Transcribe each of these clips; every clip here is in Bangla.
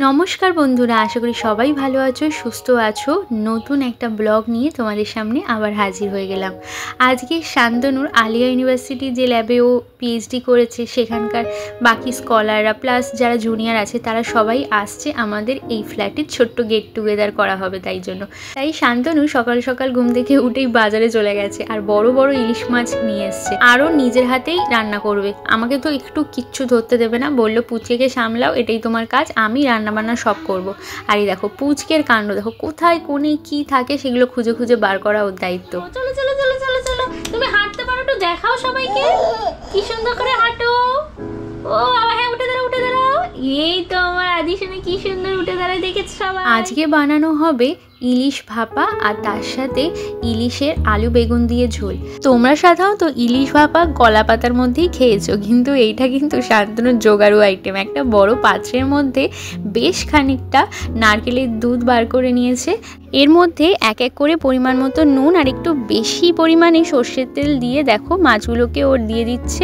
নমস্কার বন্ধুরা, আশা করি সবাই ভালো আছো, সুস্থ আছো। নতুন একটা ব্লগ নিয়ে তোমাদের সামনে আবার হাজির হয়ে গেলাম। আজকে শান্তনুর আলিয়া ইউনিভার্সিটি যে ল্যাবে ও পিএইচডি করেছে সেখানকার বাকি স্কলাররা প্লাস যারা জুনিয়র আছে তারা সবাই আসছে। আমাদের এই ফ্ল্যাটের ছোট্ট গেট টুগেদার করা হবে, তাই শান্তনু সকাল সকাল ঘুম থেকে উঠেই বাজারে চলে গেছে আর বড় বড় ইলিশ মাছ নিয়ে এসছে। আরও নিজের হাতেই রান্না করবে। আমাকে তো একটু কিচ্ছু ধরতে দেবে না, বললো পুচকেকে সামলাও, এটাই তোমার কাজ, আমি রান্নাবান্না সব করব। আর এই দেখো পুচকের কাণ্ড দেখো, কোথায় কোণে কি থাকে সেগুলো খুঁজে খুঁজে বার করা ওর দায়িত্ব। চলো চলো চলো চলো চলো, তুমি হাঁটতে পারো, একটু দেখাও সবাইকে কি সুন্দর করে হাঁটো। ও বাবা, হ্যাঁ উঠে দাঁড়াও উঠে দাঁড়াও। এই তো আমার আদিশনে কি সুন্দর উঠে দাঁড়ায়, দেখেছ সবাই। আজকে বানানো হবে ইলিশ ভাপা আর তার সাথে ইলিশের আলু বেগুন দিয়ে ঝোল। তোমরা সাধারণত ইলিশ ভাপা কলা পাতার মধ্যেই খেয়েছো, কিন্তু এইটা কিন্তু শান্তনুর জোগাড়ু আইটেম। একটা বড় পাত্রের মধ্যে বেশ খানিকটা নারকেলের দুধ বার করে নিয়েছে। এর মধ্যে এক এক করে পরিমাণ মতো নুন আর একটু বেশি পরিমাণে সর্ষের তেল দিয়ে দেখো মাছগুলোকে ওর দিয়ে দিচ্ছে।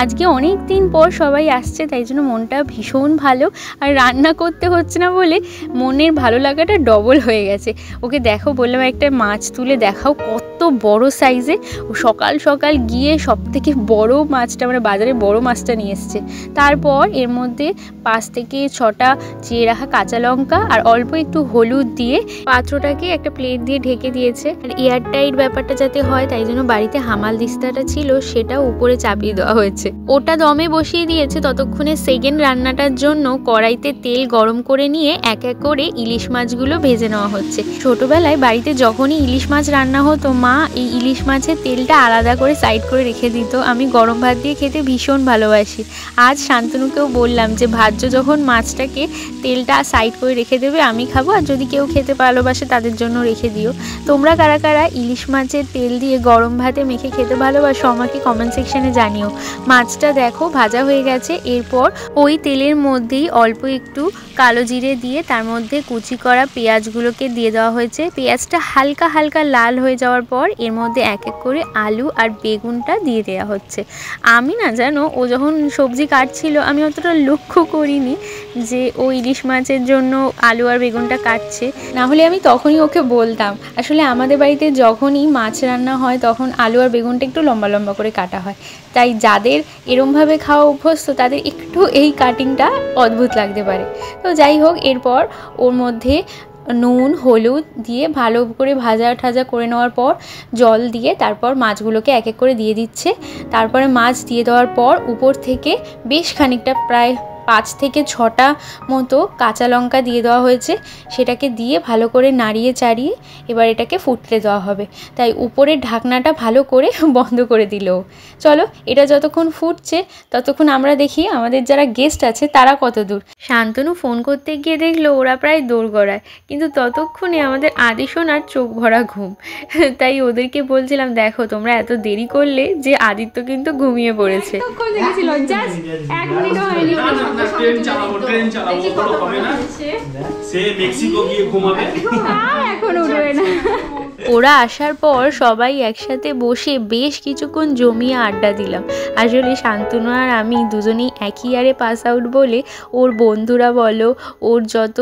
আজকে অনেক দিন পর সবাই আসছে, তাই জন্য মনটা ভীষণ ভালো। আর রান্না করতে হচ্ছে না বলে মনের ভালো লাগাটা ডবল হয়ে গেছে। ওকে দেখো বললাম একটা মাছ তুলে দেখাও, কত বড় সাইজে। ও সকাল সকাল গিয়ে সব থেকে বড় মাছটা, মানে বাজারে বড় মাছটা নিয়ে এসছে। তারপর এর মধ্যে 5 থেকে 6টা চিড়ে রাখা কাঁচা লঙ্কা আর অল্প একটু হলুদ দিয়ে পাত্রটাকে একটা প্লেট দিয়ে ঢেকে দিয়েছে। আর এয়ারটাইট ব্যাপারটা যাতে হয় তাই জন্য বাড়িতে হামাল দিস্তাটা ছিল সেটাও উপরে চাপিয়ে দেওয়া হয়েছে। ওটা দমে বসিয়ে দিয়েছে। ততক্ষণে সেকেন্ড রান্নাটার জন্য কড়াইতে তেল গরম করে নিয়ে এক এক করে ইলিশ মাছগুলো ভেজে নেওয়া হচ্ছে। ছোটবেলায় বাড়িতে যখনই ইলিশ মাছ রান্না হতো মা এই ইলিশ মাছের তেলটা আলাদা করে সাইড করে রেখে দিত। আমি গরম ভাত দিয়ে খেতে ভীষণ ভালোবাসি। আজ শান্তনুকেও বললাম যে ভাজ্য যখন মাছটাকে তেলটা সাইড করে রেখে দেবে, আমি খাবো, আর যদি কেউ খেতে ভালোবাসে তাদের জন্য রেখে দিও। তোমরা কারা কারা ইলিশ মাছের তেল দিয়ে গরম ভাতে মেখে খেতে ভালোবাসো আমাকে কমেন্ট সেকশনে জানিও। মাছটা দেখো ভাজা হয়ে গেছে। এরপর ওই তেলের মধ্যেই অল্প একটু কালো জিরে দিয়ে তার মধ্যে কুচি করা পেঁয়াজগুলোকে দিয়ে দেওয়া হয়েছে। পেঁয়াজটা হালকা হালকা লাল হয়ে যাওয়ার পর এর মধ্যে এক এক করে আলু আর বেগুনটা দিয়ে দেওয়া হচ্ছে। আমি না জানো, ও যখন সবজি কাটছিল আমি অতটা লক্ষ্য করিনি যে ও ইলিশ মাছের জন্য আলু আর বেগুনটা কাটছে, না হলে আমি তখনই ওকে বলতাম। আসলে আমাদের বাড়িতে যখনই মাছ রান্না হয় তখন আলু আর বেগুনটা একটু লম্বা লম্বা করে কাটা হয়, তাই যাদের এরমভাবে খাওয়া অভ্যস্ত তাদের একটু এই কাটিংটা অদ্ভুত লাগতে পারে। তো যাই হোক, এরপর ওর মধ্যে নুন হলুদ দিয়ে ভালো করে ভাজা ঠাজা করে নেওয়ার পর জল দিয়ে তারপর মাছগুলোকে এক এক করে দিয়ে দিচ্ছে। তারপরে মাছ দিয়ে দেওয়ার পর উপর থেকে বেশ খানিকটা প্রায় 5 থেকে 6টা মতো কাঁচা লঙ্কা দিয়ে দেওয়া হয়েছে। সেটাকে দিয়ে ভালো করে নাড়িয়ে চাড়িয়ে এবার এটাকে ফুটতে দেওয়া হবে। তাই উপরের ঢাকনাটা ভালো করে বন্ধ করে দিল। চলো, এটা যতক্ষণ ফুটছে ততক্ষণ আমরা দেখি আমাদের যারা গেস্ট আছে তারা কত দূর। শান্তনু ফোন করতে গিয়ে দেখলো ওরা প্রায় দোরগড়ায়, কিন্তু ততক্ষণে আমাদের আদিশোনার চোখ ভরা ঘুম। তাই ওদেরকে বলছিলাম দেখো তোমরা এত দেরি করলে যে আদিত্য কিন্তু ঘুমিয়ে পড়েছে। ট্রেন চালাবো বড় হবে না, সে মেক্সিকো গিয়ে ঘুমাবে আর এখন উঠবে না। ওরা আসার পর সবাই একসাথে বসে বেশ কিছুক্ষণ জমিয়ে আড্ডা দিলাম। আসলে শান্তনু আর আমি দুজনেই একই ইয়ারে পাস আউট বলে ওর বন্ধুরা বলো, ওর যত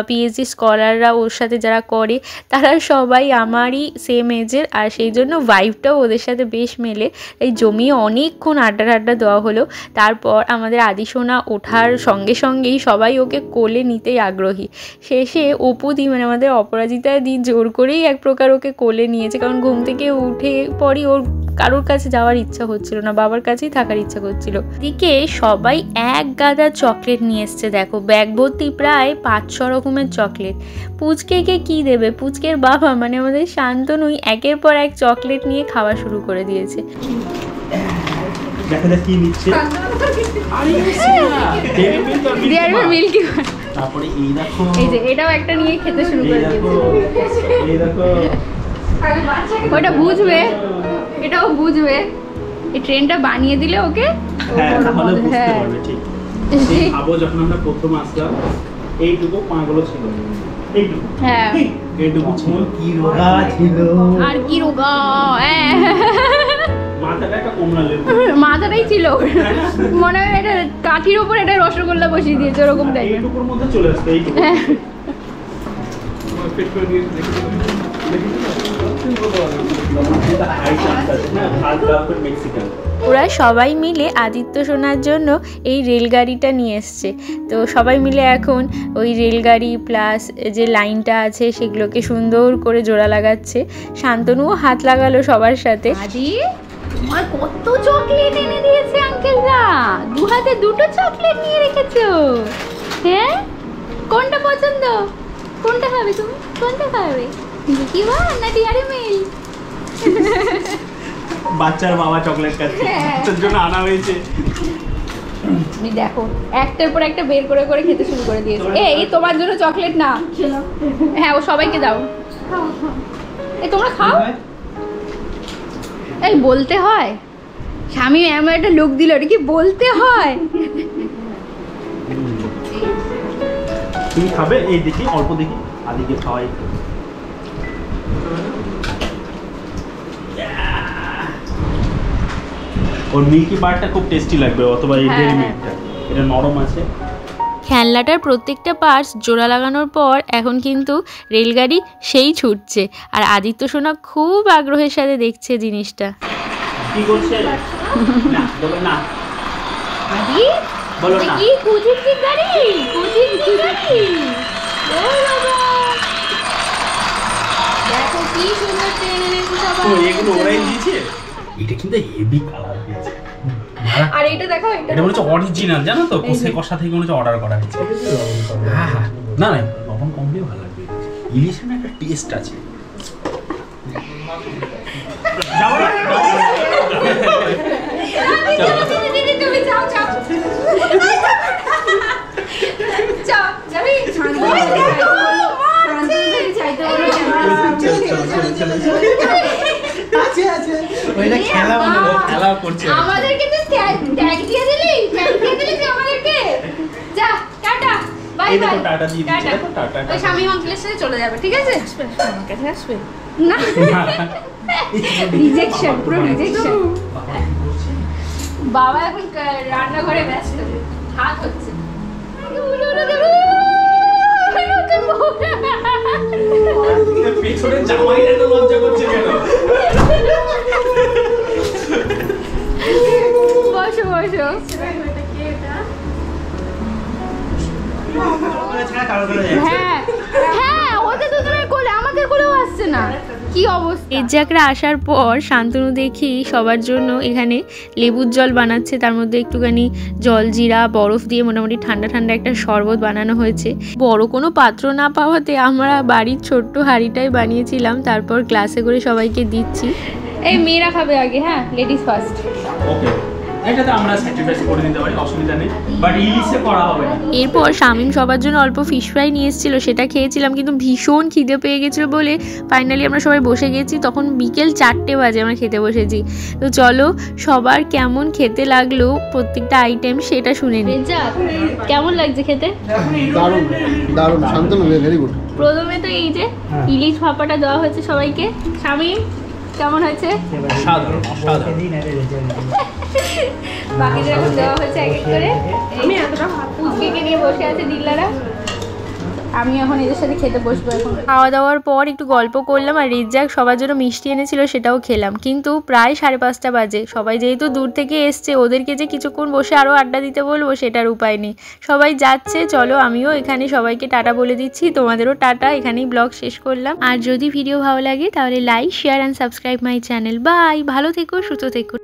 পিএইচডি স্কলাররা ওর সাথে যারা করে তারা সবাই আমারই সেম এজের, আর সেই জন্য ভাইবটাও ওদের সাথে বেশ মেলে। তাই জমিয়ে অনেকক্ষণ আড্ডা দেওয়া হলো। তারপর আমাদের আদিশোনা ওঠার সঙ্গে সঙ্গেই সবাই ওকে কোলে নিতেই আগ্রহী। শেষে অপুদি, মানে আমাদের অপরাজিতা দি, জোর করেই এক প্রকার ওকে কোলে নিয়েছে, কারণ ঘুম থেকে উঠে পরই ওর কারোর কাছে যাওয়ার ইচ্ছা হচ্ছিল না, বাবার কাছেই থাকার ইচ্ছা করছিল। এদিকে সবাই এক গাদা চকলেট নিয়ে এসছে। দেখো ব্যাগ ভর্তি প্রায় 5-6 রকমের চকলেট। পুচকেকে কি দেবে, পুচকের বাবা মানে আমাদের শান্তনুই একের পর এক চকলেট নিয়ে খাওয়া শুরু করে দিয়েছে। দেখা যাক কি নিচ্ছে। তারপরে এই দেখো, এই যে এটাও একটা নিয়ে খেতে শুরু করে দিয়েছে। এই দেখো, ওটা বুঝবে, এটাও বুঝবে। এই ট্রেনটা বানিয়ে দিলে ওকে, হ্যাঁ তাহলে বুঝতে পারবে। ঠিক এই খাবো যখন আমরা প্রথম আসলাম এইটুকু পাগুলো ছিল, এইটুকু, হ্যাঁ এইটুকু ছিল, কি রোগা ছিল, আর কি রোগা। মাথাটা একটা কমলা লেবু, মাথাটাই ছিল মনে হয় এটা কাঠির উপর এটা রসগোল্লা বসিয়ে দিয়েছে ওরকম টাইপের। এইটুকুর মধ্যে চলে আসবে, এইটুকু ওরা সবাই মিলে আদিত্য সোনার জন্য এই রেলগাড়িটা নিয়ে এসছে। তো সবাই মিলে এখন ওই রেলগাড়ি প্লাস যে লাইনটা আছে সেগুলোকে সুন্দর করে জোড়া লাগাচ্ছে। শান্তনুও হাত লাগালো সবার সাথে। আদি আমার কত চকলেট এনে দিয়েছে আঙ্কেলরা, দু হাতে দুটো চকলেট নিয়ে রেখেছো। হ্যাঁ কোনটা পছন্দ, কোনটা খাবে তুমি, কোনটা খাবে, কি বা না ডিয়ারি মিল্ক? বাচ্চার বাবা চকলেট খাচ্ছে, তার জন্য আনা হয়েছে। তুমি দেখো একটার পর একটা বের করে করে খেতে শুরু করে দিয়েছে। এই তোমার জন্য চকলেট না, হ্যাঁ ও সবাইকে দাও, এই তোমরা খাও। এই বলতে হয়, স্বামী এমন একটা লুক দিল, এটা কি বলতে হয়? তুমি খাবে? এই দেখি অল্প দেখি, আদিকে খাওয়াই। ওর মিল্কি বারটা খুব টেস্টি লাগবে, অথবা এই ডেয়ারি মিল্কটা, এটা নরম আছে। খেলনাটার প্রত্যেকটা পার্টস জোড়া লাগানোর পর এখন কিন্তু রেলগাড়ি সেই ছুটছে, আর আদিত্য সোনা খুব আগ্রহের সাথে দেখছে জিনিসটা। কি করছে? না বলো না, আদি বলো না। কি কুচির গাড়ি, কুচির গাড়ি, ও বাবা দেখো কি সুন্দর ট্রেন এনেছে সবাই। তো এগুলো ওরাই দিয়েছে, এটা কিন্তু হেভি কালার দিয়েছে। আর এটা দেখো, এটা মনে হচ্ছে অরিজিনাল, জানো তো, কোষে কষা থেকে মনে হচ্ছে অর্ডার করা হয়েছে। হ্যাঁ হ্যাঁ, না না লবণ কম দিয়ে ভালো লাগবে, ইলিশের না একটা টেস্ট আছে। তুমি যাও যাও যাও যাবি আমাদেরকে তো ট্যাগ দিয়ে দিলি, ট্যাগ দিয়ে দিলি যে আমাদেরকে। যা টাটা বাই বাই, টাটা দিয়ে দিচ্ছি, টাটা। ওই স্বামী আঙ্কেলের সাথে চলে যাবে, ঠিক আছে? আমার কাছে আসবে না, রিজেকশন, পুরো রিজেকশন। বাবা এখন রান্নাঘরে ব্যস্ত, হাত হচ্ছে। পেছনে জামাইটা তো লজ্জা করছে কেন? বসো বসো। হ্যাঁ হ্যাঁ, ওদের দুজনের কোলে, আমাদের কোলেও আসছে না, কি অবস্থা। রেজ্জাকরা আসার পর শান্তনু দেখি সবার জন্য এখানে লেবুর জল বানাচ্ছে, তার মধ্যে একটুখানি জলজিরা বরফ দিয়ে মোটামুটি ঠান্ডা ঠান্ডা একটা শরবত বানানো হয়েছে। বড় কোনো পাত্র না পাওয়াতে আমরা বাড়ির ছোট্ট হাঁড়িটাই বানিয়েছিলাম, তারপর গ্লাসে করে সবাইকে দিচ্ছি। এই মেয়েরা খাবে আগে, হ্যাঁ লেডিস ফার্স্ট। ওকে, এটাতে আমরা স্যাক্রিফাইস করে দিতে পারি, অসুবিধা নেই, বাট ইলিশে করা হবে না। এরপর শামিম সবার জন্য অল্প ফিশ ফ্রাই নিয়ে এসেছিলো, সেটা খেয়েছিলাম, কিন্তু ভীষণ খিদে পেয়ে গেছিলো বলে ফাইনালি আমরা সবাই বসে গেছি। তখন বিকেল 4টে বাজে আমরা খেতে বসেছি। তো চলো সবার কেমন খেতে লাগলো প্রত্যেকটা আইটেম সেটা শুনে নিই। রেজ্জাক কেমন লাগছে খেতে? দারুণ দারুণ, শান্তনু ভেরি গুড। প্রথমে তো এই যে ইলিশ ভাপাটা দেওয়া হয়েছে সবাইকে। শামিম কেমন হয়েছে? সাধারণ অসাধারণ। বাকিদের এখন দেওয়া হয়েছে এক এক করে। আমি এতটা পুচকে নিয়ে বসে আছে দিল্লারা, আমি এখন এদের সাথে খেতে বসবো। এখন খাওয়া দাওয়ার পর একটু গল্প করলাম, আর রেজ্জাক সবার জন্য মিষ্টি এনেছিল সেটাও খেলাম। কিন্তু প্রায় 5:30 বাজে, সবাই যেহেতু দূর থেকে এসছে ওদেরকে যে কিছুক্ষণ বসে আরও আড্ডা দিতে বলবো সেটার উপায় নেই। সবাই যাচ্ছে, চলো আমিও এখানে সবাইকে টাটা বলে দিচ্ছি, তোমাদেরও টাটা। এখানেই ব্লগ শেষ করলাম। আর যদি ভিডিও ভালো লাগে তাহলে like share and subscribe my channel. Bye, ভালো থেকো, সুস্থ থেকো।